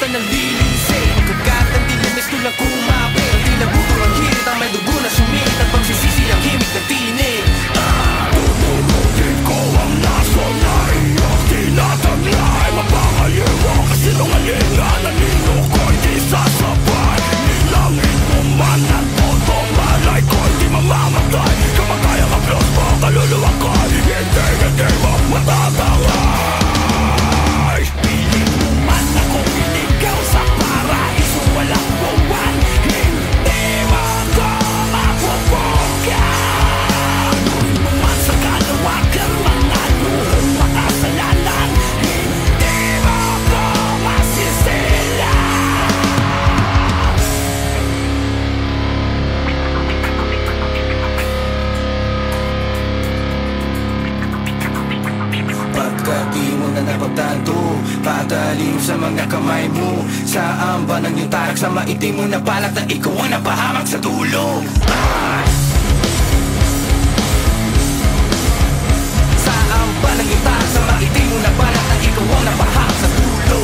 ng lilisin. Pagkat ang dilim ay tulang kumapit, ang tila buto ang hirit, ang may dugo na sumit, at pagsisisi ang himig na tinig. Tutunutin ko ang naso na iyong tinataglay. Mapangaliwang kasinungalingan na nino ko'y di sasabay. Nilangin mo man ang todo, malay ko'y di mamamatay. Kamatay ang aplos mo, kaluluwa ko'y hindi mo matatangay. Piling mo man ako iligaw sa paraiso, walang buwan, hindi mo ko mapupugan. Doon mo man sa kalawakan, mga luhong makasalanan, hindi mo ko masisila. Pagkat di mo na napagtanto, patalim sa mga kamay mo. Saan ba nang yung tarak sa maitim mo na balat na ikaw ang napahamak sa dulo? Saan ba nang yung tarak sa maitim mo na balat na ikaw ang napahamak sa dulo?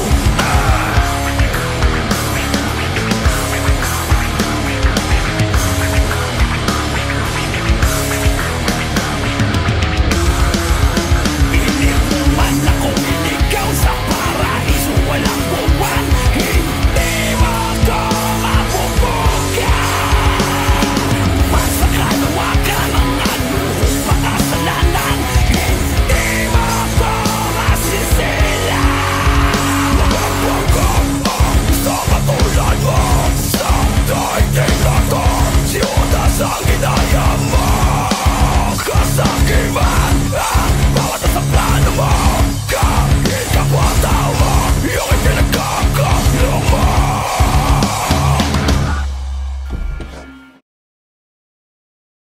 Sa akin